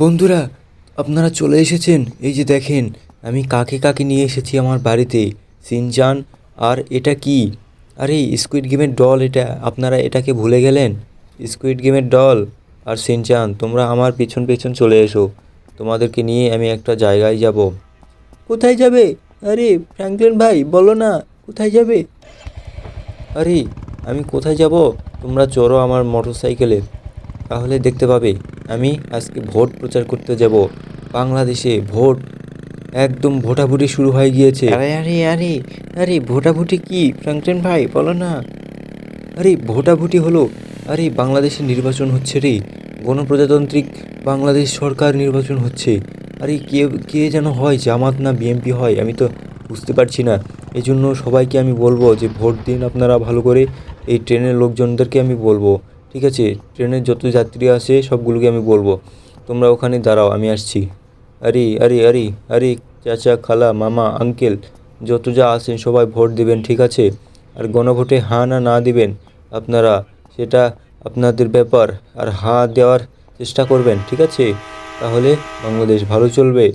বন্ধুরা, আপনারা চলে এসেছেন। এই যে দেখেন, আমি কাকে কাকে নিয়ে এসেছি আমার বাড়িতে। সিনচান। আর এটা কি? আরে স্কুইড গেমের ডল এটা। আপনারা এটাকে ভুলে গেলেন? স্কুইড গেমের ডল আর সিনচান, তোমরা আমার পেছন পেছন চলে এসো। তোমাদেরকে নিয়ে আমি একটা জায়গায় যাব। কোথায় যাবে? আরে ফ্র্যাঙ্কলিন ভাই, বলো না কোথায় যাবে? আরে আমি কোথায় যাব? তোমরা চড়ো আমার মোটরসাইকেলে, তাহলে দেখতে পাবে। আমি আজকে ভোট প্রচার করতে যাব বাংলাদেশে। ভোট একদম ভোটাভুটি শুরু হয়ে গিয়েছে। আরে আরে আরে আরে ভোটাভুটি কি ফ্র্যাঙ্কলিন ভাই, বলো না। আরে ভোটাভুটি হলো, আরে বাংলাদেশে নির্বাচন হচ্ছে রে। গণপ্রজাতান্ত্রিক বাংলাদেশ সরকার নির্বাচন হচ্ছে। আরে কে কে যেন হয়, জামাত না বিএনপি হয়, আমি তো বুঝতে পারছি না। এই জন্য সবাইকে আমি বলবো যে ভোট দিন আপনারা ভালো করে। এই ট্রেনের লোকজনদেরকে আমি বলবো, ঠিক আছে? ট্রেনের যত যাত্রী আসে সবগুলোকে আমি বলবো, তোমরা ওখানে দাঁড়াও, আমি আসছি। আরে আরে আরে আরে চাচা, খালা, মামা, আঙ্কেল, যত যা আছেন সবাই ভোট দেবেন, ঠিক আছে? আর গণভোটে হ্যাঁ না না দিবেন আপনারা, সেটা আপনাদের ব্যাপার। আর হ্যাঁ দেওয়ার চেষ্টা করবেন, ঠিক আছে? তাহলে বাংলাদেশ ভালো চলবে।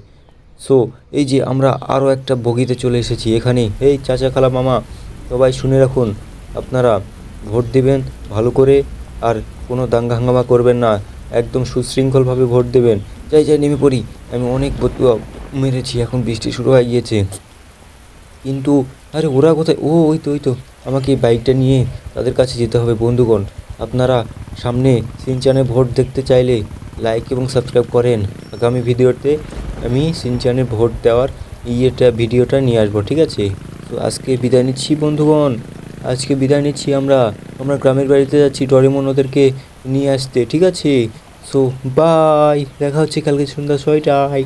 সো এই যে আমরা আরও একটা বগিতে চলে এসেছি এখানে। এই চাচা, খালা, মামা, সবাই শুনে রাখুন, আপনারা ভোট দিবেন ভালো করে। আর কোনো দাঙ্গা হাঙ্গামা করবেন না, একদম সুশৃঙ্খলভাবে ভোট দেবেন। যাই যাই নেমে পড়ি। আমি অনেক বতুয়া মেরেছি, এখন বৃষ্টি শুরু হয়ে গিয়েছে। কিন্তু আরে ওরা কোথায়? ও ওই তো আমাকে এই বাইকটা নিয়ে তাদের কাছে যেতে হবে। বন্ধুগণ, আপনারা সামনে সিনচানে ভোট দেখতে চাইলে লাইক এবং সাবস্ক্রাইব করেন। আগামী ভিডিওতে আমি সিনচানে ভোট দেওয়ার ভিডিওটা নিয়ে আসবো, ঠিক আছে? তো আজকে বিদায় নিচ্ছি বন্ধুগণ। আজকে বিদায় নিচ্ছি আমরা। আমরা গ্রামের বাড়িতে যাচ্ছি ডরেমন ওদেরকে নিয়ে আসতে, ঠিক আছে? সো বাই, দেখা হচ্ছে কালকে সন্ধ্যা 6টায়।